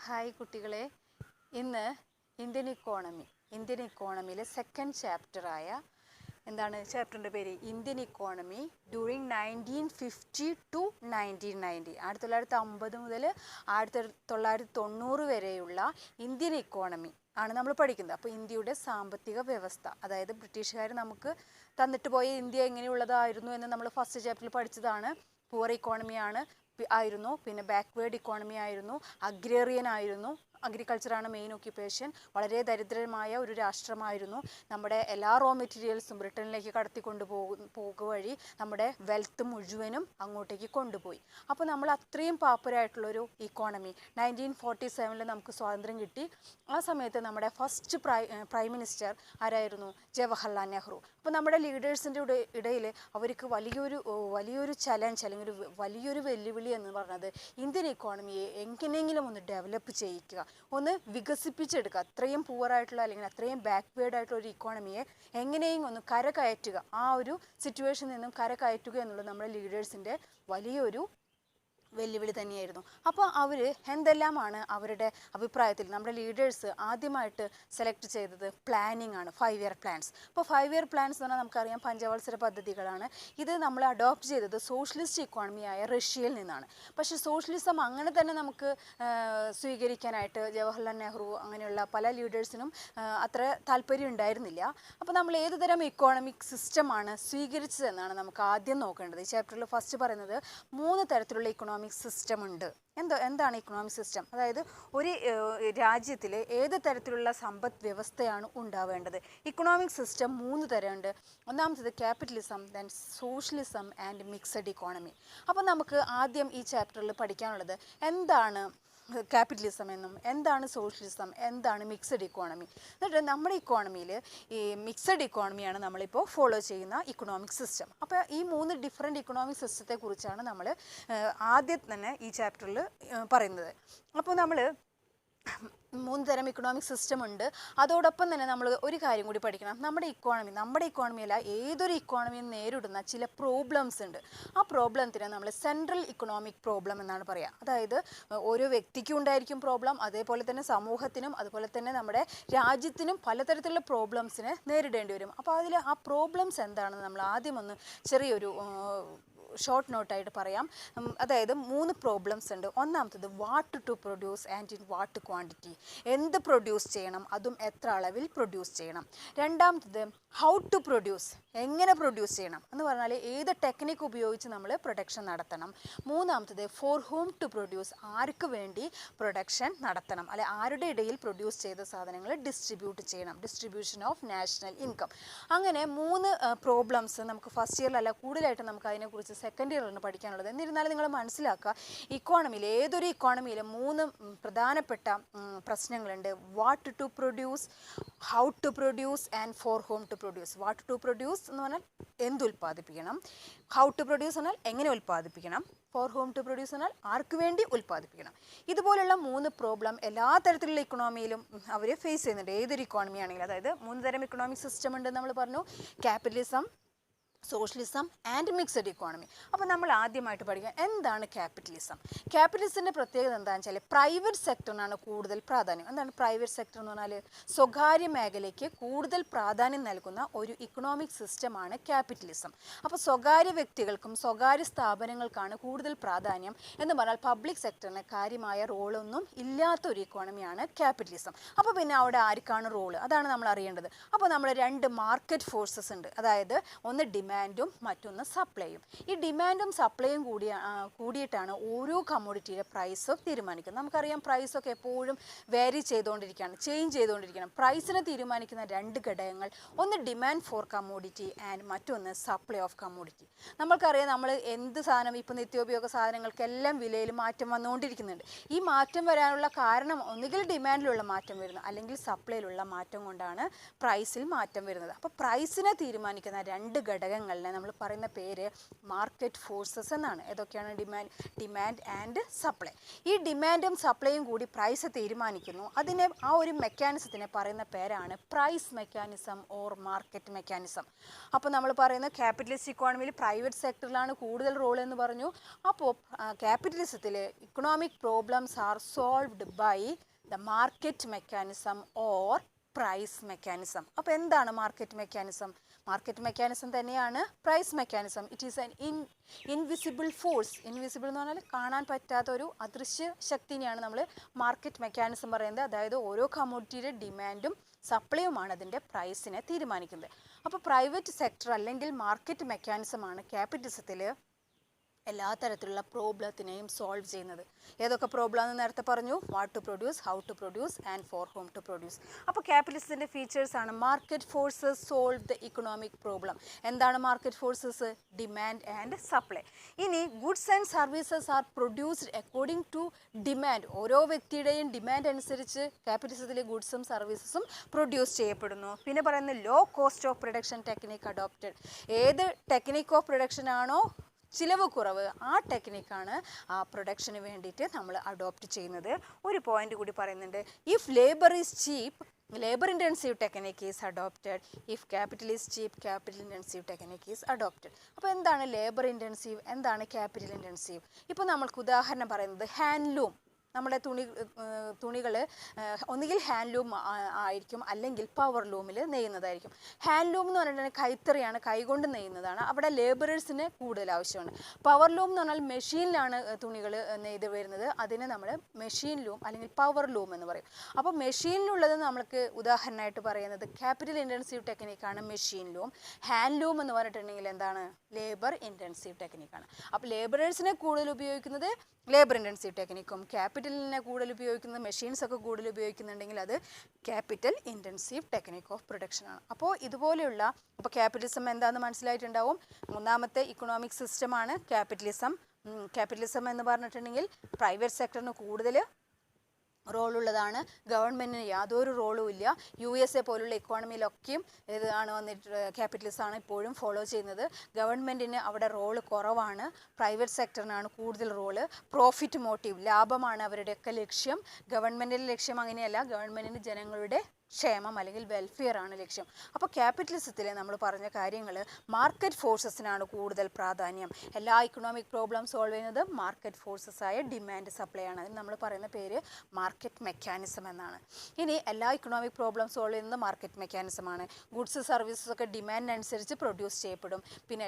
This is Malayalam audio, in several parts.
ഹായ് കുട്ടികളെ, ഇന്ന് ഇന്ത്യൻ ഇക്കോണമിയിലെ സെക്കൻഡ് ചാപ്റ്ററായ എന്താണ് ചാപ്റ്ററിൻ്റെ പേര്? ഇന്ത്യൻ ഇക്കോണമി ഡ്യൂറിങ് 1950 ടു 1990, 1950 മുതൽ 1990 വരെയുള്ള ഇന്ത്യൻ ഇക്കോണമി ആണ് നമ്മൾ പഠിക്കുന്നത്. അപ്പോൾ ഇന്ത്യയുടെ സാമ്പത്തിക വ്യവസ്ഥ, അതായത് ബ്രിട്ടീഷുകാർ നമുക്ക് തന്നിട്ട് പോയ ഇന്ത്യ എങ്ങനെയുള്ളതായിരുന്നു എന്ന് നമ്മൾ ഫസ്റ്റ് ചാപ്റ്ററിൽ പഠിച്ചതാണ്. പുവർ ഇക്കോണമി ആയിരുന്നു, പിന്നെ ബാക്ക്വേർഡ് ഇക്കോണമി ആയിരുന്നു, അഗ്രേറിയൻ ആയിരുന്നു, അഗ്രികൾച്ചറാണ് മെയിൻ ഓക്യുപ്പേഷൻ. വളരെ ദരിദ്രമായ ഒരു രാഷ്ട്രമായിരുന്നു. നമ്മുടെ എല്ലാ റോ മെറ്റീരിയൽസും ബ്രിട്ടനിലേക്ക് കടത്തിക്കൊണ്ട് പോകുക വഴി നമ്മുടെ വെൽത്ത് മുഴുവനും അങ്ങോട്ടേക്ക് കൊണ്ടുപോയി. അപ്പോൾ നമ്മൾ അത്രയും പാപ്പരായിട്ടുള്ളൊരു ഇക്കോണമി 1947 നമുക്ക് സ്വാതന്ത്ര്യം കിട്ടി. ആ സമയത്ത് നമ്മുടെ ഫസ്റ്റ് പ്രൈം മിനിസ്റ്റർ ആരായിരുന്നു? ജവഹർലാൽ നെഹ്റു. അപ്പോൾ നമ്മുടെ ലീഡേഴ്സിൻ്റെ ഇടയിൽ അവർക്ക് വലിയൊരു ചലഞ്ച് അല്ലെങ്കിൽ വലിയൊരു വെല്ലുവിളി എന്ന് പറഞ്ഞത് ഇന്ത്യൻ ഇക്കോണമിയെ എങ്ങനെയെങ്കിലും ഒന്ന് ഡെവലപ്പ് ചെയ്യിക്കുക, ഒന്ന് വികസിപ്പിച്ചെടുക്കുക. അത്രയും പുവറായിട്ടുള്ള അല്ലെങ്കിൽ അത്രയും ബാക്ക്വേർഡ് ആയിട്ടുള്ള ഒരു ഇക്കോണമിയെ എങ്ങനെയും ഒന്ന് കരകയറ്റുക, ആ ഒരു സിറ്റുവേഷനിൽ നിന്നും കരകയറ്റുക എന്നുള്ളത് നമ്മുടെ ലീഡേഴ്സിൻ്റെ വലിയൊരു വെല്ലുവിളി തന്നെയായിരുന്നു. അപ്പോൾ അവർ എന്തെല്ലാമാണ് അവരുടെ അഭിപ്രായത്തിൽ നമ്മുടെ ലീഡേഴ്സ് ആദ്യമായിട്ട് സെലക്ട് ചെയ്തത്? പ്ലാനിങ് ആണ്, 5 ഇയർ പ്ലാൻസ്. അപ്പോൾ 5 ഇയർ പ്ലാൻസ് എന്ന് പറഞ്ഞാൽ നമുക്കറിയാം പഞ്ചവത്സര പദ്ധതികളാണ്. ഇത് നമ്മൾ അഡോപ്റ്റ് ചെയ്തത് സോഷ്യലിസ്റ്റ് ഇക്കോണമിയായ റഷ്യയിൽ നിന്നാണ്. പക്ഷേ സോഷ്യലിസം അങ്ങനെ തന്നെ നമുക്ക് സ്വീകരിക്കാനായിട്ട് ജവഹർലാൽ നെഹ്റു അങ്ങനെയുള്ള പല ലീഡേഴ്സിനും അത്ര താല്പര്യം ഉണ്ടായിരുന്നില്ല. അപ്പോൾ നമ്മൾ ഏത് തരം ഇക്കോണമിക് സിസ്റ്റമാണ് സ്വീകരിച്ചതെന്നാണ് നമുക്ക് ആദ്യം നോക്കേണ്ടത്. ഈ ചാപ്റ്ററിൽ ഫസ്റ്റ് പറയുന്നത് 3 തരത്തിലുള്ള ഇക്കോണമിക് സിസ്റ്റം ഉണ്ട്. എന്താണ് ഇക്കണോമിക് സിസ്റ്റം? അതായത് ഒരു രാജ്യത്തിൽ ഏത് തരത്തിലുള്ള സമ്പദ് വ്യവസ്ഥയാണ് ഉണ്ടാവേണ്ടത്? Economic system 3 തരമുണ്ട്. ഒന്നാമത്തേത് capitalism, then socialism and mixed economy. അപ്പോൾ നമുക്ക് ആദ്യം ഈ ചാപ്റ്ററിൽ പഠിക്കാനുള്ളത് എന്താണ് ക്യാപിറ്റലിസം എന്നും എന്താണ് സോഷ്യലിസം, എന്താണ് മിക്സഡ് ഇക്കോണമി. എന്നിട്ട് നമ്മുടെ ഇക്കോണമിയിൽ ഈ മിക്സഡ് ഇക്കോണമിയാണ് നമ്മളിപ്പോൾ ഫോളോ ചെയ്യുന്ന ഇക്കണോമിക് സിസ്റ്റം. അപ്പോൾ ഈ 3 ഡിഫറെൻറ്റ് ഇക്കണോമിക് സിസ്റ്റത്തെ കുറിച്ചാണ് നമ്മൾ ആദ്യം തന്നെ ഈ ചാപ്റ്ററിൽ പറയുന്നത്. അപ്പോൾ നമ്മൾ 3 തരം ഇക്കണോമിക് സിസ്റ്റം ഉണ്ട്. അതോടൊപ്പം തന്നെ നമ്മൾ ഒരു കാര്യം കൂടി പഠിക്കണം. നമ്മുടെ ഇക്കോണമിയല്ല, ഏതൊരു ഇക്കോണമിയും നേരിടുന്ന ചില പ്രോബ്ലംസ് ഉണ്ട്. ആ പ്രോബ്ലത്തിന് നമ്മൾ സെൻട്രൽ ഇക്കണോമിക് പ്രോബ്ലം എന്നാണ് പറയുക. അതായത് ഓരോ വ്യക്തിക്കും ഉണ്ടായിരിക്കും പ്രോബ്ലം, അതേപോലെ തന്നെ സമൂഹത്തിനും അതുപോലെ തന്നെ നമ്മുടെ രാജ്യത്തിനും പലതരത്തിലുള്ള പ്രോബ്ലംസിനെ നേരിടേണ്ടി വരും. അപ്പോൾ അതിൽ ആ പ്രോബ്ലംസ് എന്താണെന്ന് നമ്മൾ ആദ്യം ഒന്ന് ചെറിയൊരു ഷോർട്ട് നോട്ടായിട്ട് പറയാം. അതായത് 3 പ്രോബ്ലംസ് ഉണ്ട്. ഒന്നാമത്തത് what to produce and in what quantity, എന്ത് പ്രൊഡ്യൂസ് ചെയ്യണം, അതും എത്ര അളവിൽ പ്രൊഡ്യൂസ് ചെയ്യണം. രണ്ടാമത്തത് ഹൗ ടു പ്രൊഡ്യൂസ്, എങ്ങനെ പ്രൊഡ്യൂസ് ചെയ്യണം എന്ന് പറഞ്ഞാൽ ഏത് ടെക്നിക്ക് ഉപയോഗിച്ച് നമ്മൾ പ്രൊഡക്ഷൻ നടത്തണം. മൂന്നാമത്തത് ഫോർ ഹൂം ടു പ്രൊഡ്യൂസ്, ആർക്ക് വേണ്ടി പ്രൊഡക്ഷൻ നടത്തണം, അല്ലെ ആരുടെ ഇടയിൽ പ്രൊഡ്യൂസ് ചെയ്ത സാധനങ്ങൾ ഡിസ്ട്രിബ്യൂട്ട് ചെയ്യണം, ഡിസ്ട്രിബ്യൂഷൻ ഓഫ് നാഷണൽ ഇൻകം. അങ്ങനെ 3 പ്രോബ്ലംസ് നമുക്ക് ഫസ്റ്റ് ഇയറിലല്ല, കൂടുതലായിട്ട് നമുക്ക് അതിനെക്കുറിച്ച് സെക്കൻഡ് ഇയറിലാണ് പഠിക്കാനുള്ളത്. എന്നിരുന്നാലും നിങ്ങൾ മനസ്സിലാക്കുക, ഏതൊരു ഇക്കോണമിയിലും 3 പ്രധാനപ്പെട്ട പ്രശ്നങ്ങളുണ്ട്. What to produce, how to produce and for whom to produce. What to produce എന്ന് പറഞ്ഞാൽ എന്ത് ഉൽപ്പാദിപ്പിക്കണം, ഹൗ ടു പ്രൊഡ്യൂസ് എന്നാൽ എങ്ങനെ ഉൽപ്പാദിപ്പിക്കണം, ഫോർ ഹോം ടു പ്രൊഡ്യൂസ് എന്നാൽ ആർക്ക് വേണ്ടി ഉൽപ്പാദിപ്പിക്കണം. ഇതുപോലുള്ള 3 പ്രോബ്ലം എല്ലാ തരത്തിലുള്ള ഇക്കണോമിയിലും അവർ ഫേസ് ചെയ്യുന്നുണ്ട്, ഏതൊരു ഇക്കോണമി ആണെങ്കിലും. അതായത് 3 തരം ഇക്കണോമിക് സിസ്റ്റം ഉണ്ട് നമ്മൾ പറഞ്ഞു: capitalism, socialism and mixed economy. അപ്പോൾ നമ്മൾ ആദ്യമായിട്ട് പഠിക്കുക എന്താണ് ക്യാപിറ്റലിസം. ക്യാപിറ്റലിസത്തിൻ്റെ പ്രത്യേകത എന്താണെന്ന് വെച്ചാൽ പ്രൈവറ്റ് സെക്ടറിനാണ് കൂടുതൽ പ്രാധാന്യം. എന്താണ് പ്രൈവറ്റ് സെക്ടർ എന്ന് പറഞ്ഞാൽ? സ്വകാര്യ മേഖലയ്ക്ക് കൂടുതൽ പ്രാധാന്യം നൽകുന്ന ഒരു ഇക്കണോമിക് സിസ്റ്റമാണ് ക്യാപിറ്റലിസം. അപ്പോൾ സ്വകാര്യ വ്യക്തികൾക്കും സ്വകാര്യ സ്ഥാപനങ്ങൾക്കാണ് കൂടുതൽ പ്രാധാന്യം എന്ന് പറഞ്ഞാൽ പബ്ലിക് സെക്ടറിന് കാര്യമായ റോളൊന്നും ഇല്ലാത്ത ഒരു ഇക്കോണമിയാണ് ക്യാപിറ്റലിസം. അപ്പോൾ പിന്നെ അവിടെ ആർക്കാണ് റോള്? അതാണ് നമ്മൾ അറിയേണ്ടത്. അപ്പോൾ നമ്മൾ 2 മാർക്കറ്റ് ഫോഴ്സസ് ഉണ്ട്. അതായത് ഒന്ന് ഡിമാൻഡും മറ്റൊന്ന് സപ്ലൈയും. ഈ ഡിമാൻഡും സപ്ലൈയും കൂടിയിട്ടാണ് ഓരോ കമ്മോഡിറ്റിയുടെ പ്രൈസ് തീരുമാനിക്കുന്നത്. നമുക്കറിയാം പ്രൈസൊക്കെ എപ്പോഴും വേരി ചെയ്തുകൊണ്ടിരിക്കുകയാണ്, ചേഞ്ച് ചെയ്തുകൊണ്ടിരിക്കുകയാണ്. പ്രൈസിനെ തീരുമാനിക്കുന്ന 2 ഘടകങ്ങൾ, ഒന്ന് ഡിമാൻഡ് ഫോർ കമ്മോഡിറ്റി ആൻഡ് മറ്റൊന്ന് സപ്ലൈ ഓഫ് കമ്മോഡിറ്റി. നമ്മൾക്കറിയാം നമ്മൾ എന്ത് സാധനം ഇപ്പോൾ നിത്യോപയോഗ സാധനങ്ങൾക്കെല്ലാം വിലയിൽ മാറ്റം വന്നുകൊണ്ടിരിക്കുന്നുണ്ട്. ഈ മാറ്റം വരാനുള്ള കാരണം ഒന്നുകിൽ ഡിമാൻഡിലുള്ള മാറ്റം വരുന്നു, അല്ലെങ്കിൽ സപ്ലൈയിലുള്ള മാറ്റം കൊണ്ടാണ് പ്രൈസിൽ മാറ്റം വരുന്നത്. അപ്പോൾ പ്രൈസിനെ തീരുമാനിക്കുന്ന 2 ഘടകങ്ങൾ ഘടകങ്ങളെ നമ്മൾ പറയുന്ന പേര് മാർക്കറ്റ് ഫോഴ്സസ് എന്നാണ്. ഏതൊക്കെയാണ്? Demand and supply. ഈ ഡിമാൻഡും സപ്ലൈയും കൂടി പ്രൈസ് തീരുമാനിക്കുന്നു. അതിനെ ആ ഒരു മെക്കാനിസത്തിനെ പറയുന്ന പേരാണ് price mechanism or market mechanism. അപ്പോൾ നമ്മൾ പറയുന്ന ക്യാപിറ്റലിസ്റ്റ് ഇക്കോണമിയിൽ പ്രൈവറ്റ് സെക്ടറിലാണ് കൂടുതൽ റോൾ എന്ന് പറഞ്ഞു. അപ്പോൾ ക്യാപിറ്റലിസത്തിൽ economic problems are solved by the market mechanism or price mechanism. അപ്പോൾ എന്താണ് മാർക്കറ്റ് മെക്കാനിസം? മാർക്കറ്റ് മെക്കാനിസം തന്നെയാണ് price mechanism. It is an invisible force. Invisible എന്ന് പറഞ്ഞാൽ കാണാൻ പറ്റാത്ത ഒരു അദൃശ്യ ശക്തിനെയാണ് നമ്മൾ മാർക്കറ്റ് മെക്കാനിസം പറയുന്നത്. അതായത് ഓരോ കമ്മോഡിറ്റിയുടെ ഡിമാൻഡും സപ്ലൈയുമാണ് അതിൻ്റെ പ്രൈസിനെ തീരുമാനിക്കുന്നത്. അപ്പോൾ പ്രൈവറ്റ് സെക്ടർ അല്ലെങ്കിൽ മാർക്കറ്റ് മെക്കാനിസമാണ് ക്യാപിറ്റലിസത്തിൽ എല്ലാ തരത്തിലുള്ള പ്രോബ്ലത്തിനെയും സോൾവ് ചെയ്യുന്നത്. ഏതൊക്കെ പ്രോബ്ലം എന്ന് നേരത്തെ പറഞ്ഞു? What to produce, how to produce and for whom to produce. അപ്പോൾ ക്യാപിറ്റലിസത്തിൻ്റെ ഫീച്ചേഴ്സാണ് market forces solve the economic problem. എന്താണ് market forces? Demand and supply. ഇനി goods and services are produced according to demand. ഓരോ വ്യക്തിയുടെയും ഡിമാൻഡ് അനുസരിച്ച് ക്യാപിറ്റലിസത്തിലെ ഗുഡ്സും സർവീസസും പ്രൊഡ്യൂസ് ചെയ്യപ്പെടുന്നു. പിന്നെ പറയുന്നത് low cost of production technique adopted. ഏത് ടെക്നിക് ഓഫ് പ്രൊഡക്ഷൻ ആണോ ചിലവ് കുറവ്, ആ ടെക്നിക്കാണ് ആ പ്രൊഡക്ഷന് വേണ്ടിയിട്ട് നമ്മൾ അഡോപ്റ്റ് ചെയ്യുന്നത്. ഒരു പോയിന്റ് കൂടി പറയുന്നുണ്ട്. If labour is cheap, labour intensive technique is adopted. If capital is cheap, capital intensive technique is adopted. അപ്പോൾ എന്താണ് ലേബർ ഇൻറ്റൻസീവ്, എന്താണ് ക്യാപിറ്റൽ ഇൻറ്റൻസീവ്? ഇപ്പോൾ നമ്മൾക്ക് ഉദാഹരണം പറയുന്നത് ഹാൻഡ്ലൂം. നമ്മുടെ തുണികൾ ഒന്നുകിൽ ഹാൻഡ്ലൂം ആയിരിക്കും, അല്ലെങ്കിൽ പവർ ലൂമിൽ നെയ്യുന്നതായിരിക്കും. ഹാൻഡ്ലൂം എന്ന് പറഞ്ഞിട്ടുണ്ടെങ്കിൽ കൈത്തറിയാണ്, കൈകൊണ്ട് നെയ്യുന്നതാണ്. അവിടെ ലേബറേഴ്സിന് കൂടുതൽ ആവശ്യമാണ്. പവർ ലൂം എന്ന് പറഞ്ഞാൽ മെഷീനിലാണ് തുണികൾ നെയ്ത് വരുന്നത്. അതിനെ നമ്മൾ മെഷീൻ ലൂം അല്ലെങ്കിൽ പവർ ലൂം എന്ന് പറയും. അപ്പോൾ മെഷീനിലുള്ളത് നമ്മൾക്ക് ഉദാഹരണമായിട്ട് പറയുന്നത് ക്യാപിറ്റൽ ഇൻറ്റൻസീവ് ടെക്നിക്കാണ് മെഷീൻ ലൂം. ഹാൻഡ് ലൂം എന്ന് പറഞ്ഞിട്ടുണ്ടെങ്കിൽ എന്താണ്? ലേബർ ഇൻറ്റൻസീവ് ടെക്നിക്കാണ്. അപ്പോൾ ലേബറേഴ്സിനെ കൂടുതൽ ഉപയോഗിക്കുന്നത് ലേബർ ഇൻറ്റൻസീവ് ടെക്നിക്കും, ക്യാപിറ്റലിനെ കൂടുതൽ ഉപയോഗിക്കുന്നത്, മെഷീൻസ് ഒക്കെ കൂടുതൽ ഉപയോഗിക്കുന്നുണ്ടെങ്കിൽ അത് ക്യാപിറ്റൽ ഇൻറ്റൻസീവ് ടെക്നിക് ഓഫ് പ്രൊഡക്ഷനാണ്. അപ്പോൾ ഇതുപോലെയുള്ള അപ്പോൾ ക്യാപിറ്റലിസം എന്താണെന്ന് മനസ്സിലായിട്ടുണ്ടാവും. മൂന്നാമത്തെ ഇക്കണോമിക് സിസ്റ്റമാണ് ക്യാപിറ്റലിസം. ക്യാപിറ്റലിസം എന്ന് പറഞ്ഞിട്ടുണ്ടെങ്കിൽ പ്രൈവറ്റ് സെക്ടറിന് കൂടുതൽ റോളുള്ളതാണ്, ഗവൺമെൻറ്റിന് യാതൊരു റോളും ഇല്ല. USA പോലുള്ള ഇക്കോണമിയിലൊക്കെയും ഇതാണ് വന്നിട്ട് ക്യാപിറ്റലിസമാണ് ഇപ്പോഴും ഫോളോ ചെയ്യുന്നത്. ഗവൺമെൻറ്റിന് അവിടെ റോള് കുറവാണ്, പ്രൈവറ്റ് സെക്ടറിനാണ് കൂടുതൽ റോള്. പ്രോഫിറ്റ് മോട്ടീവ്, ലാഭമാണ് അവരുടെയൊക്കെ ലക്ഷ്യം. ഗവൺമെൻറ്റിൻ്റെ ലക്ഷ്യം അങ്ങനെയല്ല, ഗവൺമെൻറ്റിന് ജനങ്ങളുടെ ക്ഷേമം അല്ലെങ്കിൽ വെൽഫെയർ ആണ് ലക്ഷ്യം. അപ്പോൾ ക്യാപിറ്റലിസത്തിൽ നമ്മൾ പറഞ്ഞ കാര്യങ്ങൾ മാർക്കറ്റ് ഫോഴ്സസിനാണ് കൂടുതൽ പ്രാധാന്യം. എല്ലാ ഇക്കണോമിക് പ്രോബ്ലം സോൾവ് ചെയ്യുന്നത് മാർക്കറ്റ് ഫോഴ്സസ് ആയ ഡിമാൻഡ് സപ്ലൈ ആണ്. അതിന് നമ്മൾ പറയുന്ന പേര് മാർക്കറ്റ് മെക്കാനിസം എന്നാണ്. ഇനി എല്ലാ ഇക്കണോമിക് പ്രോബ്ലം സോൾവ് ചെയ്യുന്നത് മാർക്കറ്റ് മെക്കാനിസമാണ്. ഗുഡ്സ് സർവീസസ് ഒക്കെ ഡിമാൻഡിനനുസരിച്ച് പ്രൊഡ്യൂസ് ചെയ്യപ്പെടും. പിന്നെ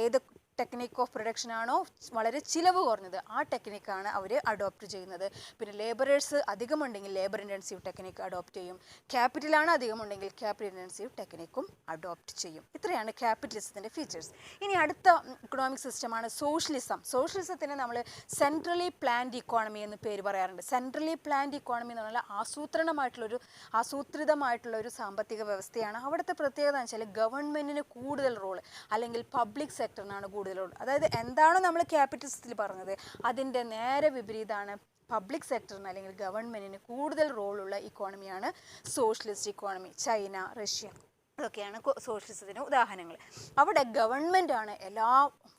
ഏത് ടെക്നിക്ക് ഓഫ് പ്രൊഡക്ഷൻ ആണോ വളരെ ചിലവ് കുറഞ്ഞത്, ആ ടെക്നിക്കാണ് അവർ അഡോപ്റ്റ് ചെയ്യുന്നത്. പിന്നെ ലേബറേഴ്സ് അധികമുണ്ടെങ്കിൽ ലേബർ ഇൻറ്റൻസീവ് ടെക്നിക്ക് അഡോപ്റ്റ് ചെയ്യും. ക്യാപിറ്റലാണ് അധികമുണ്ടെങ്കിൽ ക്യാപിറ്റൽ ഇൻറ്റൻസീവ് ടെക്നിക്കും അഡോപ്റ്റ് ചെയ്യും. ഇത്രയാണ് ക്യാപിറ്റലിസത്തിൻ്റെ ഫീച്ചേഴ്സ്. ഇനി അടുത്ത ഇക്കണോമിക് സിസ്റ്റമാണ് സോഷ്യലിസം. സോഷ്യലിസത്തിന് നമ്മൾ സെൻട്രലി പ്ലാൻഡ് ഇക്കോണമി എന്ന് പേര് പറയാറുണ്ട്. സെൻട്രലി പ്ലാൻഡ് ഇക്കോണമി എന്ന് പറഞ്ഞാൽ ആസൂത്രിതമായിട്ടുള്ള ഒരു സാമ്പത്തിക വ്യവസ്ഥയാണ്. അവിടുത്തെ പ്രത്യേകത എന്ന് വെച്ചാൽ ഗവൺമെൻറ്റിന് കൂടുതൽ റോള് അല്ലെങ്കിൽ പബ്ലിക് സെക്ടറിനാണ് കൂടുതൽ റോൾ. അതായത് എന്താണോ നമ്മൾ ക്യാപിറ്റലിസത്തിൽ പറഞ്ഞത് അതിൻ്റെ നേരെ വിപരീതമാണ് പബ്ലിക് സെക്ടറിന് അല്ലെങ്കിൽ ഗവൺമെൻറ്റിന് കൂടുതൽ റോളുള്ള ഇക്കോണമിയാണ് സോഷ്യലിസ്റ്റ് ഇക്കോണമി. ചൈന, റഷ്യ ഇതൊക്കെയാണ് സോഷ്യലിസത്തിന് ഉദാഹരണങ്ങൾ. അവിടെ ഗവൺമെൻറ്റാണ് എല്ലാ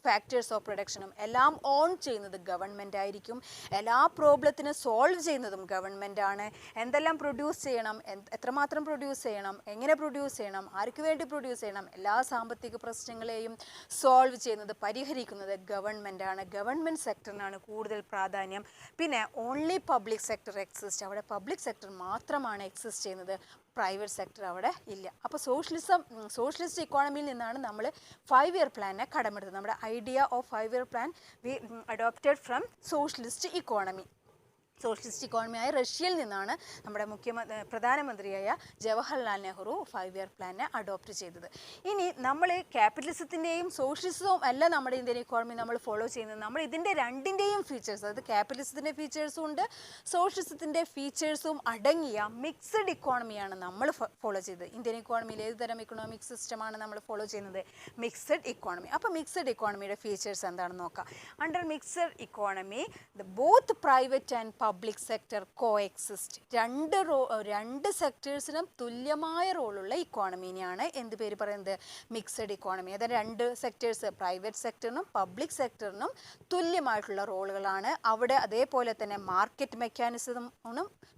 ഫാക്ടേഴ്സ് ഓഫ് പ്രൊഡക്ഷനും എല്ലാം ഓൺ ചെയ്യുന്നത് ഗവൺമെൻറ് ആയിരിക്കും. എല്ലാ പ്രോബ്ലത്തിനും സോൾവ് ചെയ്യുന്നതും ഗവൺമെൻറ്റാണ്. എന്തെല്ലാം പ്രൊഡ്യൂസ് ചെയ്യണം, എത്രമാത്രം പ്രൊഡ്യൂസ് ചെയ്യണം, എങ്ങനെ പ്രൊഡ്യൂസ് ചെയ്യണം, ആർക്ക് വേണ്ടി പ്രൊഡ്യൂസ് ചെയ്യണം, എല്ലാ സാമ്പത്തിക പ്രശ്നങ്ങളെയും സോൾവ് ചെയ്യുന്നത്, പരിഹരിക്കുന്നത് ഗവൺമെൻറ്റാണ്. ഗവൺമെൻറ് സെക്ടറിനാണ് കൂടുതൽ പ്രാധാന്യം. പിന്നെ ഓൺലി പബ്ലിക് സെക്ടർ എക്സിസ്റ്റ്. അവിടെ പബ്ലിക് സെക്ടർ മാത്രമാണ് എക്സിസ്റ്റ് ചെയ്യുന്നത്, പ്രൈവറ്റ് സെക്ടർ അവിടെ ഇല്ല. അപ്പോൾ സോഷ്യലിസ്റ്റ് ഇക്കോണമിയിൽ നിന്നാണ് നമ്മൾ 5 ഇയർ പ്ലാനിനെ കടമെടുത്തത്. നമ്മുടെ idea of 5 year plan we adopted from socialist economy. Socialist ഇക്കോണമിയായ റഷ്യയിൽ നിന്നാണ് നമ്മുടെ പ്രധാനമന്ത്രിയായ ജവഹർലാൽ നെഹ്റു 5 ഇയർ പ്ലാനെ അഡോപ്റ്റ് ചെയ്തത്. ഇനി നമ്മൾ ക്യാപിറ്റലിസത്തിൻ്റെയും സോഷ്യലിസവും അല്ല നമ്മുടെ ഇന്ത്യൻ ഇക്കോണമി നമ്മൾ ഫോളോ ചെയ്യുന്നത്. നമ്മൾ ഇതിൻ്റെ രണ്ടിൻ്റെയും ഫീച്ചേഴ്സ്, അതായത് ക്യാപിറ്റലിസത്തിൻ്റെ ഫീച്ചേഴ്സും ഉണ്ട്, സോഷ്യലിസത്തിൻ്റെ ഫീച്ചേഴ്സും അടങ്ങിയ മിക്സഡ് ഇക്കോണമിയാണ് നമ്മൾ ഫോളോ ചെയ്തത്. ഇന്ത്യൻ ഇക്കോണമിയിൽ ഏത് തരം ഇക്കണോമിക് സിസ്റ്റമാണ് നമ്മൾ ഫോളോ ചെയ്യുന്നത്? Mixed economy. അപ്പോൾ മിക്സഡ് ഇക്കോണമിയുടെ ഫീച്ചേഴ്സ് എന്താണെന്ന് നോക്കാം. Under mixed economy both private and public sector coexist. രണ്ട് സെക്ടേഴ്സിനും തുല്യമായ റോളുള്ള ഇക്കോണമീനെയാണ് എന്ത് പേര് പറയുന്നത്? Mixed economy. അതായത് രണ്ട് സെക്ടേഴ്സ്, പ്രൈവറ്റ് സെക്ടറിനും പബ്ലിക് സെക്ടറിനും തുല്യമായിട്ടുള്ള റോളുകളാണ് അവിടെ. അതേപോലെ തന്നെ മാർക്കറ്റ് മെക്കാനിസമും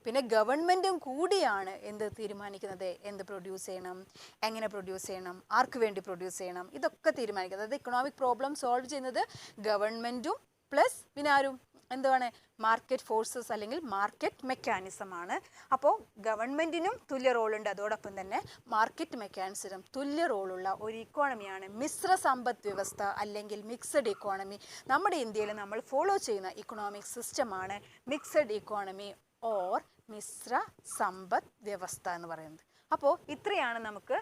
പിന്നെ ഗവൺമെൻറ്റും കൂടിയാണ് എന്ത് തീരുമാനിക്കുന്നത്? എന്ത് പ്രൊഡ്യൂസ് ചെയ്യണം, എങ്ങനെ പ്രൊഡ്യൂസ് ചെയ്യണം, ആർക്ക് വേണ്ടി പ്രൊഡ്യൂസ് ചെയ്യണം, ഇതൊക്കെ തീരുമാനിക്കുന്നത്. അതായത് ഇക്കണോമിക് പ്രോബ്ലം സോൾവ് ചെയ്യുന്നത് ഗവൺമെൻറ്റും പ്ലസ് പിന്നെ ആരും എന്താണ്? മാർക്കറ്റ് ഫോഴ്സസ് അല്ലെങ്കിൽ മാർക്കറ്റ് മെക്കാനിസമാണ്. അപ്പോൾ ഗവൺമെൻറ്റിനും തുല്യ റോളുണ്ട്, അതോടൊപ്പം തന്നെ മാർക്കറ്റ് മെക്കാനിസത്തിനും തുല്യ റോളുള്ള ഒരു ഇക്കോണമിയാണ് മിശ്ര സമ്പദ് വ്യവസ്ഥ അല്ലെങ്കിൽ മിക്സഡ് ഇക്കോണമി. നമ്മുടെ ഇന്ത്യയിൽ നമ്മൾ ഫോളോ ചെയ്യുന്ന ഇക്കണോമിക് സിസ്റ്റമാണ് മിക്സഡ് ഇക്കോണമി ഓർ മിശ്ര സമ്പദ് വ്യവസ്ഥ എന്ന് പറയുന്നത്. അപ്പോൾ ഇത്രയാണ് നമുക്ക്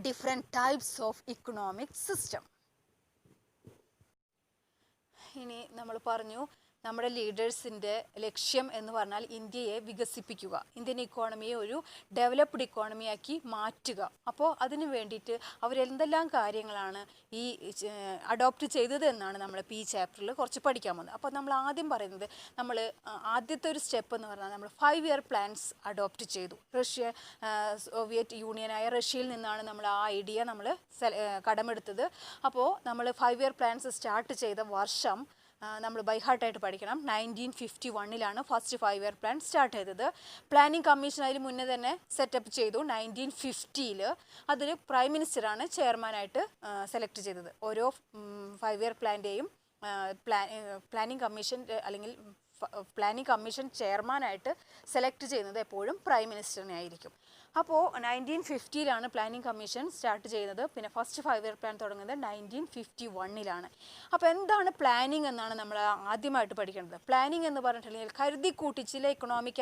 different types of economic system. ഇനി നമ്മൾ പറഞ്ഞു നമ്മുടെ ലീഡേഴ്സിൻ്റെ ലക്ഷ്യം എന്ന് പറഞ്ഞാൽ ഇന്ത്യയെ വികസിപ്പിക്കുക, ഇന്ത്യൻ ഇക്കോണമിയെ ഒരു ഡെവലപ്ഡ് ഇക്കോണമിയാക്കി മാറ്റുക. അപ്പോൾ അതിന് വേണ്ടിയിട്ട് അവരെന്തെല്ലാം കാര്യങ്ങളാണ് ഈ അഡോപ്റ്റ് ചെയ്തത് എന്നാണ് നമ്മൾ ഈ ചാപ്റ്ററിൽ കുറച്ച് പഠിക്കാൻ പോകുന്നത്. അപ്പോൾ നമ്മൾ ആദ്യം പറയുന്നത്, നമ്മൾ ആദ്യത്തെ ഒരു സ്റ്റെപ്പ് എന്ന് പറഞ്ഞാൽ നമ്മൾ 5 ഇയർ പ്ലാൻസ് അഡോപ്റ്റ് ചെയ്തു. സോവിയറ്റ് യൂണിയനായ റഷ്യയിൽ നിന്നാണ് നമ്മൾ ആ ഐഡിയ നമ്മൾ കടമെടുത്തത്. അപ്പോൾ നമ്മൾ 5 ഇയർ പ്ലാൻസ് സ്റ്റാർട്ട് ചെയ്ത വർഷം നമ്മൾ ബൈ ഹാർട്ടായിട്ട് പഠിക്കണം. 1951 ഫസ്റ്റ് 5 ഇയർ പ്ലാൻ സ്റ്റാർട്ട് ചെയ്തത്. പ്ലാനിംഗ് കമ്മീഷൻ അതിന് മുന്നേ തന്നെ സെറ്റപ്പ് ചെയ്തു. 1950 അതിൽ പ്രൈം മിനിസ്റ്ററാണ് ചെയർമാനായിട്ട് സെലക്ട് ചെയ്തത്. ഓരോ 5 ഇയർ പ്ലാൻ്റെയും പ്ലാനിംഗ് കമ്മീഷൻ അല്ലെങ്കിൽ പ്ലാനിംഗ് കമ്മീഷൻ ചെയർമാനായിട്ട് സെലക്ട് ചെയ്യുന്നത് എപ്പോഴും പ്രൈം മിനിസ്റ്ററിനെ ആയിരിക്കും. അപ്പോൾ 1950 പ്ലാനിംഗ് കമ്മീഷൻ സ്റ്റാർട്ട് ചെയ്യുന്നത്. പിന്നെ ഫസ്റ്റ് 5 ഇയർ പ്ലാൻ തുടങ്ങുന്നത് 1951. അപ്പോൾ എന്താണ് പ്ലാനിംഗ് എന്നാണ് നമ്മൾ ആദ്യമായിട്ട് പഠിക്കേണ്ടത്. പ്ലാനിംഗ് എന്ന് പറഞ്ഞിട്ടുണ്ടെങ്കിൽ കരുതിക്കൂട്ടി ചില ഇക്കണോമിക്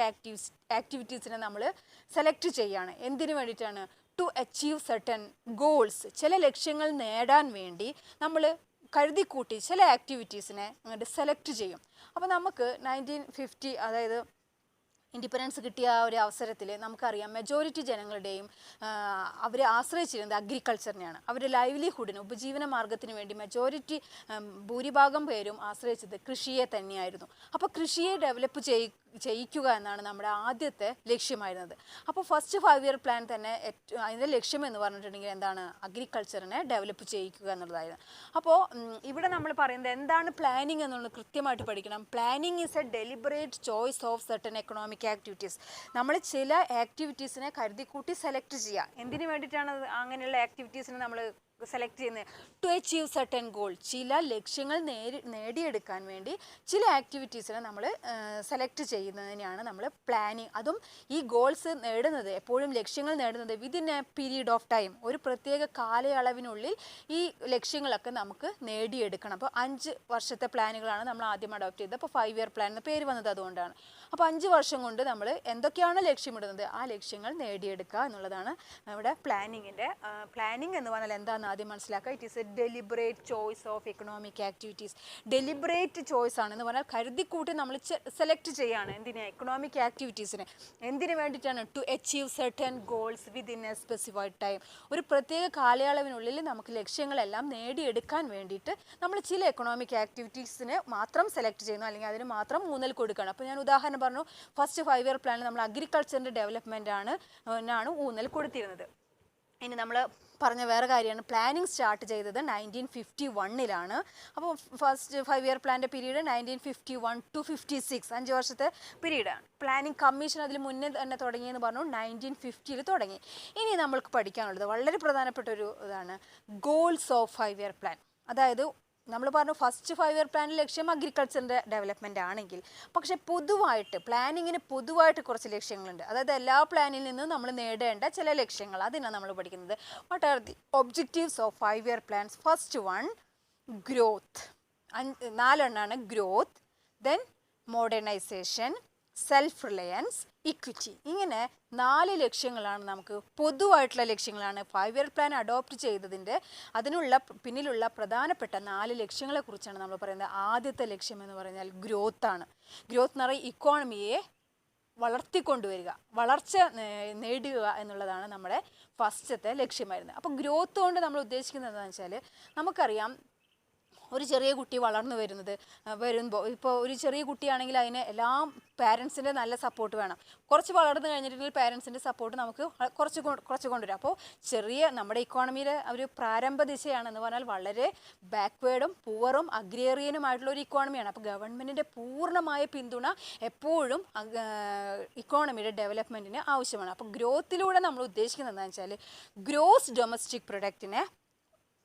ആക്ടിവിറ്റീസിനെ നമ്മൾ സെലക്ട് ചെയ്യുകയാണ്. എന്തിനു വേണ്ടിയിട്ടാണ്? To achieve certain goals. ചില ലക്ഷ്യങ്ങൾ നേടാൻ വേണ്ടി നമ്മൾ കരുതിക്കൂട്ടി ചില ആക്ടിവിറ്റീസിനെ അങ്ങോട്ട് സെലക്ട് ചെയ്യും. അപ്പോൾ നമുക്ക് 1950 അതായത് ഇൻഡിപെൻഡൻസ് കിട്ടിയ ഒരു അവസരത്തിൽ നമുക്കറിയാം മെജോറിറ്റി ജനങ്ങളുടെയും അവർ ആശ്രയിച്ചിരുന്നത് അഗ്രികൾച്ചറിനെയാണ്. അവരുടെ ലൈവ്ലിഹുഡിന് ഉപജീവന മാർഗത്തിന് വേണ്ടി മെജോറിറ്റി ഭൂരിഭാഗം പേരും ആശ്രയിച്ചത് കൃഷിയെ തന്നെയായിരുന്നു. അപ്പോൾ കൃഷിയെ ഡെവലപ്പ് ചെയ്യിക്കുക എന്നാണ് നമ്മുടെ ആദ്യത്തെ ലക്ഷ്യമായിരുന്നത്. അപ്പോൾ ഫസ്റ്റ് 5 ഇയർ പ്ലാൻ തന്നെ അതിൻ്റെ ലക്ഷ്യം എന്ന് പറഞ്ഞിട്ടുണ്ടെങ്കിൽ എന്താണ്? അഗ്രികൾച്ചറിനെ ഡെവലപ്പ് ചെയ്യിക്കുക എന്നുള്ളതായിരുന്നു. അപ്പോൾ ഇവിടെ നമ്മൾ പറയുന്നത് എന്താണ് പ്ലാനിങ് എന്നുള്ളത് കൃത്യമായിട്ട് പഠിക്കണം. Planning is a deliberate choice of certain economic activities. നമ്മൾ ചില ആക്ടിവിറ്റീസിനെ കരുതിക്കൂട്ടി സെലക്ട് ചെയ്യുക. എന്തിനു വേണ്ടിയിട്ടാണ് അങ്ങനെയുള്ള ആക്ടിവിറ്റീസിനെ നമ്മൾ സെലക്ട് ചെയ്യുന്നത്? To achieve certain goal. ചില ലക്ഷ്യങ്ങൾ നേടിയെടുക്കാൻ വേണ്ടി ചില ആക്ടിവിറ്റീസിനെ നമ്മൾ സെലക്ട് ചെയ്യുന്നതിനെയാണ് നമ്മൾ പ്ലാനിങ്. അതും ഈ ഗോൾസ് നേടുന്നത് എപ്പോഴും ലക്ഷ്യങ്ങൾ നേടുന്നത് within A period of time, ഒരു പ്രത്യേക കാലയളവിനുള്ളിൽ ഈ ലക്ഷ്യങ്ങളൊക്കെ നമുക്ക് നേടിയെടുക്കണം. അപ്പോൾ 5 വർഷത്തെ പ്ലാനുകളാണ് നമ്മൾ ആദ്യം അഡോപ്റ്റ് ചെയ്തത്. അപ്പോൾ 5 ഇയർ പ്ലാൻ എന്ന് പേര് വന്നത് അതുകൊണ്ടാണ്. അപ്പോൾ 5 വർഷം കൊണ്ട് നമ്മൾ എന്തൊക്കെയാണ് ലക്ഷ്യമിടുന്നത് ആ ലക്ഷ്യങ്ങൾ നേടിയെടുക്കുക എന്നുള്ളതാണ് ഇവിടെ പ്ലാനിങ്ങിൻ്റെ. പ്ലാനിങ് എന്ന് പറഞ്ഞാൽ എന്താണെന്ന് ആദ്യം മനസ്സിലാക്കുക. It is a deliberate choice of economic activities. Deliberate choice ആണെന്ന് പറഞ്ഞാൽ കരുതിക്കൂട്ടി നമ്മൾ സെലക്ട് ചെയ്യുകയാണ്. എന്തിനാ? എക്കണോമിക് ആക്ടിവിറ്റീസിന്. എന്തിനു വേണ്ടിയിട്ടാണ്? To achieve certain goals within a specified time. ഒരു പ്രത്യേക കാലയളവിനുള്ളിൽ നമുക്ക് ലക്ഷ്യങ്ങളെല്ലാം നേടിയെടുക്കാൻ വേണ്ടിയിട്ട് നമ്മൾ ചില എക്കണോമിക് ആക്ടിവിറ്റീസിന് മാത്രം സെലക്ട് ചെയ്യുന്നു, അല്ലെങ്കിൽ അതിന് മാത്രം ഊന്നൽ കൊടുക്കണം. അപ്പോൾ ഞാൻ ഉദാഹരണം പറഞ്ഞു, ഫസ്റ്റ് 5 ഇയർ പ്ലാനിൽ നമ്മൾ അഗ്രികൾച്ചറിൻ്റെ ഡെവലപ്മെൻ്റ് ആണ് ഊന്നൽ കൊടുത്തിരുന്നത്. ഇനി നമ്മൾ പറഞ്ഞ വേറെ കാര്യമാണ്, പ്ലാനിങ് സ്റ്റാർട്ട് ചെയ്തത് 1951. അപ്പോൾ ഫസ്റ്റ് 5 ഇയർ പ്ലാൻ്റെ പീരീഡ് 1951 to 56, 5 വർഷത്തെ പീരീഡാണ്. പ്ലാനിങ് കമ്മീഷൻ അതിൽ മുന്നേ തന്നെ തുടങ്ങിയെന്ന് പറഞ്ഞു, 1950 തുടങ്ങി. ഇനി നമ്മൾക്ക് പഠിക്കാനുള്ളത് വളരെ പ്രധാനപ്പെട്ട ഒരു ഇതാണ് ഗോൾസ് ഓഫ് 5 ഇയർ പ്ലാൻ. അതായത് നമ്മൾ പറഞ്ഞു ഫസ്റ്റ് 5 ഇയർ പ്ലാനിൻ്റെ ലക്ഷ്യം അഗ്രികൾച്ചറിൻ്റെ ഡെവലപ്മെൻ്റ് ആണെങ്കിൽ, പക്ഷേ പൊതുവായിട്ട് പ്ലാനിങ്ങിന് പൊതുവായിട്ട് കുറച്ച് ലക്ഷ്യങ്ങളുണ്ട്. അതായത് എല്ലാ പ്ലാനിൽ നിന്നും നമ്മൾ നേടേണ്ട ചില ലക്ഷ്യങ്ങൾ, അതിനാണ് നമ്മൾ പഠിക്കുന്നത്. What are the objectives of 5 year plans? First one growth. 4 എണ്ണമാണ്. Growth, then modernisation, self reliance, equity. ഇങ്ങനെ 4 ലക്ഷ്യങ്ങളാണ് നമുക്ക് പൊതുവായിട്ടുള്ള ലക്ഷ്യങ്ങളാണ് 5 ഇയർ പ്ലാൻ അഡോപ്റ്റ് ചെയ്തതിൻ്റെ പിന്നിലുള്ള പ്രധാനപ്പെട്ട 4 ലക്ഷ്യങ്ങളെക്കുറിച്ചാണ് നമ്മൾ പറയുന്നത്. ആദ്യത്തെ ലക്ഷ്യം എന്ന് പറഞ്ഞാൽ ഗ്രോത്താണ്. ഗ്രോത്ത് എന്ന് പറയുന്നത് ഇക്കോണമിയെ വളർത്തിക്കൊണ്ടുവരിക, വളർച്ച നേടുക എന്നുള്ളതാണ് നമ്മുടെ ഫസ്റ്റത്തെ ലക്ഷ്യമായിരുന്നത്. അപ്പോൾ ഗ്രോത്ത് കൊണ്ട് നമ്മൾ ഉദ്ദേശിക്കുന്നത് എന്താണെന്ന് വെച്ചാൽ നമുക്കറിയാം ഒരു ചെറിയ കുട്ടി വളർന്നു വരുമ്പോൾ ഇപ്പോൾ ഒരു ചെറിയ കുട്ടിയാണെങ്കിൽ അതിന് എല്ലാം പാരൻസിൻ്റെ നല്ല സപ്പോർട്ട് വേണം. കുറച്ച് വളർന്നു കഴിഞ്ഞിട്ടുണ്ടെങ്കിൽ പാരൻസിൻ്റെ സപ്പോർട്ട് നമുക്ക് കുറച്ച് കൊണ്ടുവരാം. അപ്പോൾ ചെറിയ നമ്മുടെ ഇക്കോണമിയിലെ ഒരു പ്രാരംഭ ദിശയാണെന്ന് പറഞ്ഞാൽ വളരെ ബാക്ക്വേർഡും പുവറും അഗ്രേറിയനുമായിട്ടുള്ള ഒരു ഇക്കോണമിയാണ്. അപ്പോൾ ഗവൺമെൻറ്റിൻ്റെ പൂർണ്ണമായ പിന്തുണ എപ്പോഴും ഇക്കോണമിയുടെ ഡെവലപ്മെൻറ്റിന് ആവശ്യമാണ്. അപ്പോൾ ഗ്രോത്തിലൂടെ നമ്മൾ ഉദ്ദേശിക്കുന്നത് എന്താണെന്ന് വെച്ചാൽ ഗ്രോസ് ഡൊമസ്റ്റിക് പ്രൊഡക്റ്റിനെ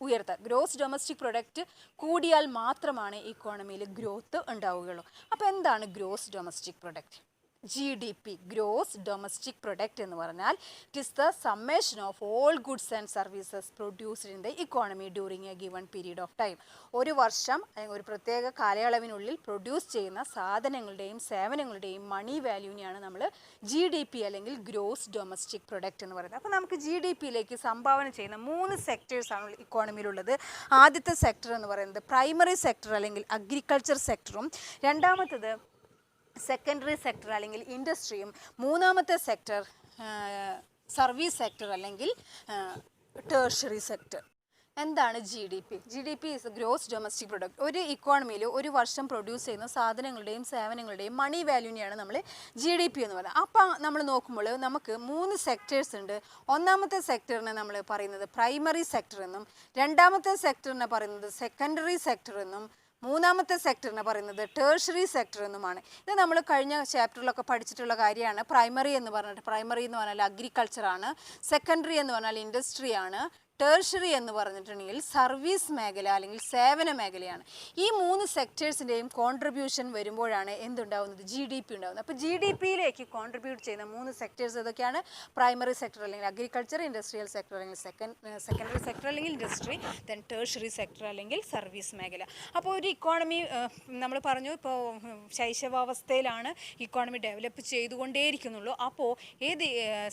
ഉയർത്തുക. ഗ്രോസ് ഡൊമസ്റ്റിക് പ്രൊഡക്റ്റ് കൂടിയാൽ മാത്രമാണ് ഇക്കോണമിയിൽ ഗ്രോത്ത് ഉണ്ടാവുകയുള്ളൂ. അപ്പോൾ എന്താണ് gross domestic product? GDP, gross domestic product എന്ന് പറഞ്ഞാൽ it is the summation of all goods and services produced in the economy during A given period of time. ഒരു വർഷം അല്ലെങ്കിൽ ഒരു പ്രത്യേക കാലയളവിനുള്ളിൽ പ്രൊഡ്യൂസ് ചെയ്യുന്ന സാധനങ്ങളുടെയും സേവനങ്ങളുടെയും മണി വാല്യൂവിനെയാണ് നമ്മൾ GDP അല്ലെങ്കിൽ ഗ്രോസ് ഡൊമസ്റ്റിക് പ്രൊഡക്റ്റ് എന്ന് പറയുന്നത്. അപ്പോൾ നമുക്ക് GDPയിലേക്ക് സംഭാവന ചെയ്യുന്ന 3 സെക്ടേഴ്സാണ് ഇക്കോണമിയിലുള്ളത്. ആദ്യത്തെ സെക്ടർ എന്ന് പറയുന്നത് പ്രൈമറി സെക്ടർ അല്ലെങ്കിൽ അഗ്രികൾച്ചർ സെക്ടറും, രണ്ടാമത്തത് സെക്കൻഡറി സെക്ടർ അല്ലെങ്കിൽ ഇൻഡസ്ട്രിയും, മൂന്നാമത്തെ സെക്ടർ സർവീസ് സെക്ടർ അല്ലെങ്കിൽ ടേർഷ്യറി സെക്ടർ. എന്താണ് GDP? GDP is gross domestic product. ഒരു ഇക്കോണമിയിൽ ഒരു വർഷം പ്രൊഡ്യൂസ് ചെയ്യുന്ന സാധനങ്ങളുടെയും സേവനങ്ങളുടെയും മണി വാല്യൂവിനെയാണ് നമ്മൾ GDP എന്ന് പറയുന്നത്. അപ്പോൾ നമ്മൾ നോക്കുമ്പോൾ നമുക്ക് 3 സെക്ടേഴ്സ് ഉണ്ട്. ഒന്നാമത്തെ സെക്ടറിനെ നമ്മൾ പറയുന്നത് പ്രൈമറി സെക്ടർ എന്നും, രണ്ടാമത്തെ സെക്ടറിനെ പറയുന്നത് സെക്കൻഡറി സെക്ടർ എന്നും, മൂന്നാമത്തെ സെക്ടറിനെ പറയുന്നത് ടേർഷ്യറി സെക്ടർ എന്നുമാണ്. ഇത് നമ്മൾ കഴിഞ്ഞ ചാപ്റ്ററിലൊക്കെ പഠിച്ചിട്ടുള്ള കാര്യമാണ്. പ്രൈമറി എന്ന് പറഞ്ഞാൽ അഗ്രികൾച്ചറാണ്, സെക്കൻഡറി എന്ന് പറഞ്ഞാൽ ഇൻഡസ്ട്രിയാണ്, ടേർഷ്യറി എന്ന് പറഞ്ഞിട്ടുണ്ടെങ്കിൽ സർവീസ് മേഖല അല്ലെങ്കിൽ സേവന മേഖലയാണ്. ഈ 3 സെക്ടേഴ്സിൻ്റെയും കോൺട്രിബ്യൂഷൻ വരുമ്പോഴാണ് എന്തുണ്ടാവുന്നത്? GDP ഉണ്ടാകുന്നത്. അപ്പോൾ GDPയിലേക്ക് കോൺട്രിബ്യൂട്ട് ചെയ്യുന്ന 3 സെക്ടേഴ്സ് ഏതൊക്കെയാണ്? പ്രൈമറി സെക്ടർ അല്ലെങ്കിൽ അഗ്രികൾച്ചർ, ഇൻഡസ്ട്രിയൽ സെക്ടർ അല്ലെങ്കിൽ സെക്കൻഡറി സെക്ടർ അല്ലെങ്കിൽ ഇൻഡസ്ട്രി, ദെൻ ടേർഷ്യറി സെക്ടർ അല്ലെങ്കിൽ സർവീസ് മേഖല. അപ്പോൾ ഒരു ഇക്കോണമി നമ്മൾ പറഞ്ഞു ഇപ്പോൾ ശൈശവാവസ്ഥയിലാണ് ഇക്കോണമി ഡെവലപ്പ് ചെയ്തുകൊണ്ടേയിരിക്കുന്നുള്ളൂ. അപ്പോൾ ഏത്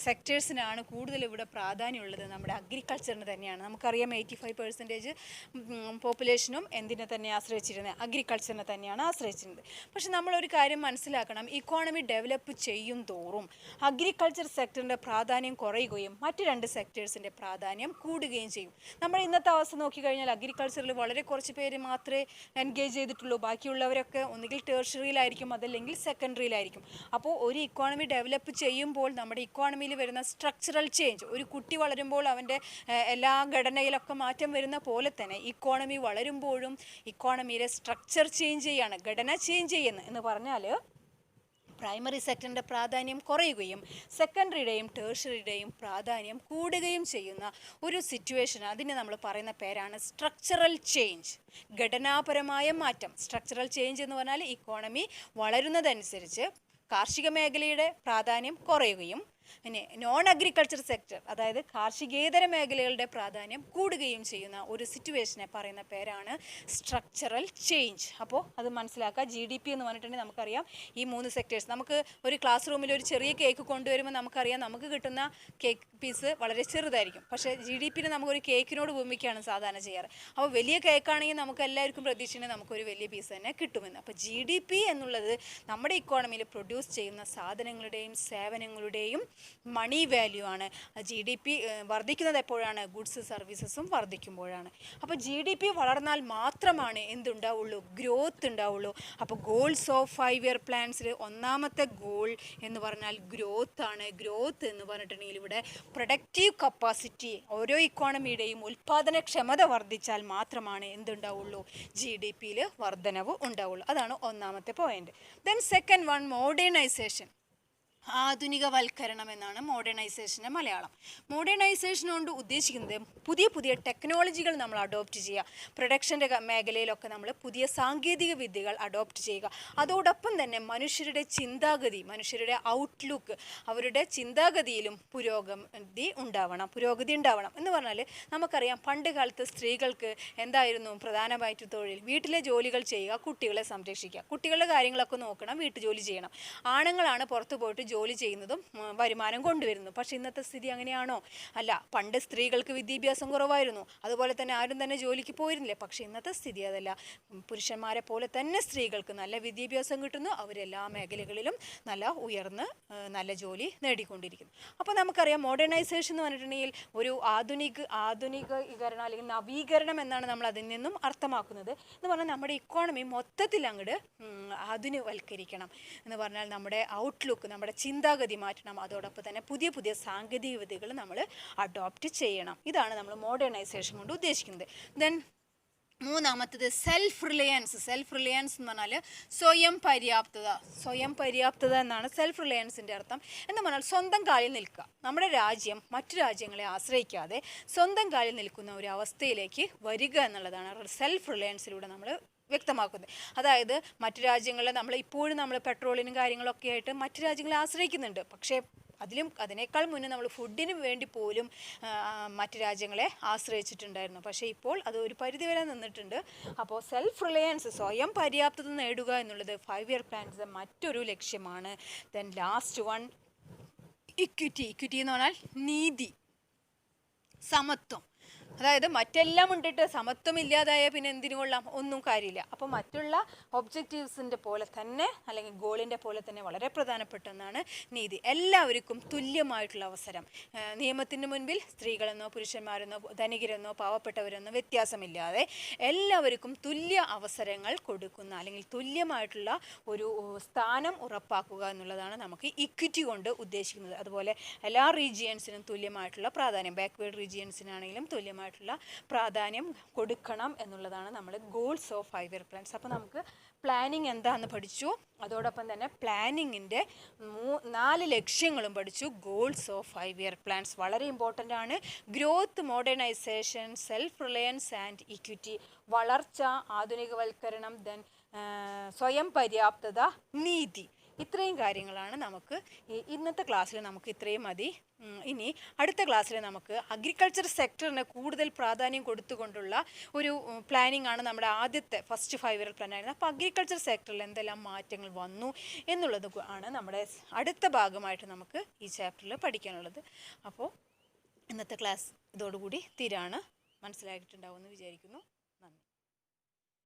സെക്ടേഴ്സിനാണ് കൂടുതൽ ഇവിടെ പ്രാധാന്യമുള്ളത്? നമ്മുടെ അഗ്രികൾച്ചറിന് തന്നെയാണ്. നമുക്കറിയാം 85% പോപ്പുലേഷനും എന്തിനെ തന്നെ ആശ്രയിച്ചിരുന്നത്? അഗ്രികൾച്ചറിനെ തന്നെയാണ് ആശ്രയിച്ചിരുന്നത്. പക്ഷെ നമ്മളൊരു കാര്യം മനസ്സിലാക്കണം, ഇക്കോണമി ഡെവലപ്പ് ചെയ്യും തോറും അഗ്രികൾച്ചർ സെക്ടറിൻ്റെ പ്രാധാന്യം കുറയുകയും മറ്റ് 2 സെക്ടേഴ്സിൻ്റെ പ്രാധാന്യം കൂടുകയും ചെയ്യും. നമ്മൾ ഇന്നത്തെ അവസ്ഥ നോക്കിക്കഴിഞ്ഞാൽ അഗ്രികൾച്ചറിൽ വളരെ കുറച്ച് പേര് മാത്രമേ എൻഗേജ് ചെയ്തിട്ടുള്ളൂ. ബാക്കിയുള്ളവരൊക്കെ ഒന്നുകിൽ ടേർഷ്യറിയിലായിരിക്കും, അതല്ലെങ്കിൽ സെക്കൻഡറിയിലായിരിക്കും. അപ്പോൾ ഒരു ഇക്കോണമി ഡെവലപ്പ് ചെയ്യുമ്പോൾ നമ്മുടെ ഇക്കോണമിയിൽ വരുന്ന സ്ട്രക്ചറൽ ചേഞ്ച്, ഒരു കുട്ടി വളരുമ്പോൾ അവൻ്റെ എല്ലാ ഘടനയിലൊക്കെ മാറ്റം വരുന്ന പോലെ തന്നെ ഇക്കോണമി വളരുമ്പോഴും ഇക്കോണമിയിലെ സ്ട്രക്ചർ ചേഞ്ച് ചെയ്യാണ്, ഘടന ചേഞ്ച് ചെയ്യുന്നത്. എന്ന് പറഞ്ഞാൽ പ്രൈമറി സെക്ടറിൻ്റെ പ്രാധാന്യം കുറയുകയും സെക്കൻഡറിയുടെയും ടേർഷ്യറിയുടെയും പ്രാധാന്യം കൂടുകയും ചെയ്യുന്ന ഒരു സിറ്റുവേഷൻ, അതിന് നമ്മൾ പറയുന്ന പേരാണ് സ്ട്രക്ചറൽ ചേഞ്ച്, ഘടനാപരമായ മാറ്റം. സ്ട്രക്ചറൽ ചേഞ്ച് എന്ന് പറഞ്ഞാൽ ഇക്കോണമി വളരുന്നതനുസരിച്ച് കാർഷിക മേഖലയുടെ പ്രാധാന്യം കുറയുകയും പിന്നെ നോൺ അഗ്രികൾച്ചർ സെക്ടർ അതായത് കാർഷികേതര മേഖലകളുടെ പ്രാധാന്യം കൂടുകയും ചെയ്യുന്ന ഒരു സിറ്റുവേഷനെ പറയുന്ന പേരാണ് സ്ട്രക്ചറൽ ചേഞ്ച്. അപ്പോൾ അത് മനസ്സിലാക്കുക. GDP എന്ന് പറഞ്ഞിട്ടുണ്ടെങ്കിൽ നമുക്കറിയാം ഈ 3 സെക്ടേഴ്സ്. നമുക്ക് ഒരു ക്ലാസ് റൂമിൽ ഒരു ചെറിയ കേക്ക് കൊണ്ടുവരുമ്പോൾ നമുക്കറിയാം നമുക്ക് കിട്ടുന്ന കേക്ക് പീസ് വളരെ ചെറുതായിരിക്കും. പക്ഷേ GDPയിൽ നമുക്കൊരു കേക്കിനോട് ഉപമിക്കുകയാണ് സാധാരണ ചെയ്യാറ്. അപ്പോൾ വലിയ കേക്കാണെങ്കിൽ നമുക്ക് എല്ലാവർക്കും പ്രതീക്ഷിക്കുന്നത് നമുക്കൊരു വലിയ പീസ് തന്നെ കിട്ടുമെന്ന്. അപ്പോൾ GDP എന്നുള്ളത് നമ്മുടെ ഇക്കോണമിയിൽ പ്രൊഡ്യൂസ് ചെയ്യുന്ന സാധനങ്ങളുടെയും സേവനങ്ങളുടെയും മണി വാല്യൂ ആണ്. GDP വർദ്ധിക്കുന്നത് എപ്പോഴാണ്? ഗുഡ്സ് സർവീസസും വർദ്ധിക്കുമ്പോഴാണ്. അപ്പോൾ GDP വളർന്നാൽ മാത്രമാണ് എന്തുണ്ടാവുള്ളൂ? ഗ്രോത്ത് ഉണ്ടാവുള്ളൂ. അപ്പോൾ ഗോൾസ് ഓഫ് 5 ഇയർ പ്ലാൻസിൽ ഒന്നാമത്തെ ഗോൾ എന്ന് പറഞ്ഞാൽ ഗ്രോത്ത് ആണ്. ഗ്രോത്ത് എന്ന് പറഞ്ഞിട്ടുണ്ടെങ്കിൽ ഇവിടെ പ്രൊഡക്റ്റീവ് കപ്പാസിറ്റി, ഓരോ ഇക്കോണമിയുടെയും ഉൽപ്പാദനക്ഷമത വർദ്ധിച്ചാൽ മാത്രമാണ് എന്തുണ്ടാവുള്ളൂ? GDPയിൽ വർധനവ് ഉണ്ടാവുള്ളൂ. അതാണ് ഒന്നാമത്തെ point. Then second one, modernisation. ആധുനികവൽക്കരണം എന്നാണ് മോഡേണൈസേഷൻ്റെ മലയാളം. മോഡേണൈസേഷൻ കൊണ്ട് ഉദ്ദേശിക്കുന്നത് പുതിയ പുതിയ ടെക്നോളജികൾ നമ്മൾ അഡോപ്റ്റ് ചെയ്യുക. പ്രൊഡക്ഷൻ്റെ മേഖലയിലൊക്കെ നമ്മൾ പുതിയ സാങ്കേതിക വിദ്യകൾ അഡോപ്റ്റ് ചെയ്യുക. അതോടൊപ്പം തന്നെ മനുഷ്യരുടെ ചിന്താഗതി, മനുഷ്യരുടെ ഔട്ട്ലുക്ക്, അവരുടെ ചിന്താഗതിയിലും പുരോഗതി ഉണ്ടാവണം എന്ന് പറഞ്ഞാൽ നമുക്കറിയാം പണ്ട് കാലത്ത് സ്ത്രീകൾക്ക് എന്തായിരുന്നു പ്രധാനമായിട്ട് തൊഴിൽ? വീട്ടിലെ ജോലികൾ ചെയ്യുക, കുട്ടികളെ സംരക്ഷിക്കുക, കുട്ടികളുടെ കാര്യങ്ങളൊക്കെ നോക്കണം, വീട്ടുജോലി ചെയ്യണം. ആണുങ്ങളാണ് പുറത്തു പോയിട്ട് ജോലി ചെയ്യുന്നതും വരുമാനം കൊണ്ടുവരുന്നു. പക്ഷെ ഇന്നത്തെ സ്ഥിതി അങ്ങനെയാണോ? അല്ല. പണ്ട് സ്ത്രീകൾക്ക് വിദ്യാഭ്യാസം കുറവായിരുന്നു, അതുപോലെ തന്നെ ആരും തന്നെ ജോലിക്ക് പോയിരുന്നില്ല. പക്ഷെ ഇന്നത്തെ സ്ഥിതി അതല്ല. പുരുഷന്മാരെ പോലെ തന്നെ സ്ത്രീകൾക്ക് നല്ല വിദ്യാഭ്യാസം കിട്ടുന്നു, അവരെല്ലാ മേഖലകളിലും നല്ല ഉയർന്ന് നല്ല ജോലി നേടിക്കൊണ്ടിരിക്കുന്നു. അപ്പോൾ നമുക്കറിയാം മോഡേണൈസേഷൻ എന്ന് പറഞ്ഞിട്ടുണ്ടെങ്കിൽ ഒരു ആധുനികീകരണം അല്ലെങ്കിൽ നവീകരണം എന്നാണ് നമ്മൾ അതിൽ നിന്നും അർത്ഥമാക്കുന്നത്. എന്ന് പറഞ്ഞാൽ നമ്മുടെ ഇക്കോണമി മൊത്തത്തിൽ അങ്ങോട്ട് ആധുനികവൽക്കരിക്കണം എന്ന് പറഞ്ഞാൽ നമ്മുടെ ഔട്ട്ലുക്ക്, നമ്മുടെ ചിന്താഗതി മാറ്റണം. അതോടൊപ്പം തന്നെ പുതിയ പുതിയ സാങ്കേതിക വിദ്യകൾ നമ്മൾ അഡോപ്റ്റ് ചെയ്യണം. ഇതാണ് നമ്മൾ മോഡേണൈസേഷൻ കൊണ്ട് ഉദ്ദേശിക്കുന്നത്. ദെൻ മൂന്നാമത്തത് സെൽഫ് റിലയൻസ്. സെൽഫ് റിലയൻസ് എന്ന് പറഞ്ഞാൽ സ്വയം പര്യാപ്തത. സ്വയം പര്യാപ്തത എന്നാണ് സെൽഫ് റിലയൻസിൻ്റെ അർത്ഥം. എന്ന് പറഞ്ഞാൽ സ്വന്തം കാലിൽ നിൽക്കുക. നമ്മുടെ രാജ്യം മറ്റു രാജ്യങ്ങളെ ആശ്രയിക്കാതെ സ്വന്തം കാലിൽ നിൽക്കുന്ന ഒരു അവസ്ഥയിലേക്ക് വരിക എന്നുള്ളതാണ് സെൽഫ് റിലയൻസിലൂടെ നമ്മൾ വ്യക്തമാക്കുന്നത്. അതായത് മറ്റു രാജ്യങ്ങളിൽ ഇപ്പോഴും പെട്രോളിനും കാര്യങ്ങളൊക്കെ ആയിട്ട് മറ്റു രാജ്യങ്ങളെ ആശ്രയിക്കുന്നുണ്ട്. പക്ഷേ അതിനേക്കാൾ മുന്നേ നമ്മൾ ഫുഡിന് വേണ്ടി പോലും മറ്റു രാജ്യങ്ങളെ ആശ്രയിച്ചിട്ടുണ്ടായിരുന്നു. പക്ഷേ ഇപ്പോൾ അത് ഒരു പരിധിവരെ നിന്നിട്ടുണ്ട്. അപ്പോൾ സെൽഫ് റിലയൻസ്, സ്വയം പര്യാപ്തത നേടുക എന്നുള്ളത് 5 ഇയർ പ്ലാൻസിൻ്റെ മറ്റൊരു ലക്ഷ്യമാണ്. Then last one equity. Equity എന്ന് പറഞ്ഞാൽ നീതി, സമത്വം. അതായത് മറ്റെല്ലാം ഉണ്ടിട്ട് സമത്വം ഇല്ലാതായ പിന്നെ എന്തിനു കൊള്ളാം? ഒന്നും കാര്യമില്ല. അപ്പോൾ മറ്റുള്ള ഒബ്ജക്റ്റീവ്സിൻ്റെ പോലെ തന്നെ അല്ലെങ്കിൽ ഗോളിൻ്റെ പോലെ തന്നെ വളരെ പ്രധാനപ്പെട്ട ഒന്നാണ് നീതി. എല്ലാവർക്കും തുല്യമായിട്ടുള്ള അവസരം. നിയമത്തിന് മുൻപിൽ സ്ത്രീകളെന്നോ പുരുഷന്മാരെന്നോ ധനികരെന്നോ പാവപ്പെട്ടവരെന്നോ വ്യത്യാസമില്ലാതെ എല്ലാവർക്കും തുല്യ അവസരങ്ങൾ കൊടുക്കുന്ന അല്ലെങ്കിൽ തുല്യമായിട്ടുള്ള ഒരു സ്ഥാനം ഉറപ്പാക്കുക എന്നുള്ളതാണ് നമുക്ക് ഇക്വിറ്റി കൊണ്ട് ഉദ്ദേശിക്കുന്നത്. അതുപോലെ എല്ലാ റീജിയൻസിനും തുല്യമായിട്ടുള്ള പ്രാധാന്യം, ബാക്ക്വേർഡ് റീജിയൻസിനാണെങ്കിലും തുല്യമായിട്ടുള്ള പ്രാധാന്യം കൊടുക്കണം എന്നുള്ളതാണ് നമ്മൾ ഗോൾസ് ഓഫ് 5 ഇയർ പ്ലാൻസ്. അപ്പോൾ നമുക്ക് പ്ലാനിങ് എന്താണെന്ന് പഠിച്ചു, അതോടൊപ്പം തന്നെ പ്ലാനിങ്ങിൻ്റെ 4 ലക്ഷ്യങ്ങളും പഠിച്ചു. ഗോൾസ് ഓഫ് 5 ഇയർ പ്ലാൻസ് വളരെ ഇമ്പോർട്ടൻ്റ് ആണ്. Growth, modernisation, self Reliance and equity. വളർച്ച, ആധുനികവൽക്കരണം, ദെൻ സ്വയം പര്യാപ്തത, നീതി. ഇത്രയും കാര്യങ്ങളാണ് നമുക്ക് ഇന്നത്തെ ക്ലാസ്സിൽ നമുക്ക് ഇത്രയും മതി. ഇനി അടുത്ത ക്ലാസ്സിൽ നമുക്ക് അഗ്രികൾച്ചർ സെക്ടറിന് കൂടുതൽ പ്രാധാന്യം കൊടുത്തുകൊണ്ടുള്ള ഒരു പ്ലാനിങ് ആണ് നമ്മുടെ ആദ്യത്തെ ഫസ്റ്റ് 5 ഇയർ പ്ലാൻ ആയിരുന്നു. അപ്പോൾ അഗ്രികൾച്ചർ സെക്ടറിൽ എന്തെല്ലാം മാറ്റങ്ങൾ വന്നു എന്നുള്ളത് ആണ് നമ്മുടെ അടുത്ത ഭാഗമായിട്ട് നമുക്ക് ഈ ചാപ്റ്ററിൽ പഠിക്കാനുള്ളത്. അപ്പോൾ ഇന്നത്തെ ക്ലാസ് ഇതോടുകൂടി തീരാണ്. മനസ്സിലായിട്ടുണ്ടാവുമെന്ന് വിചാരിക്കുന്നു.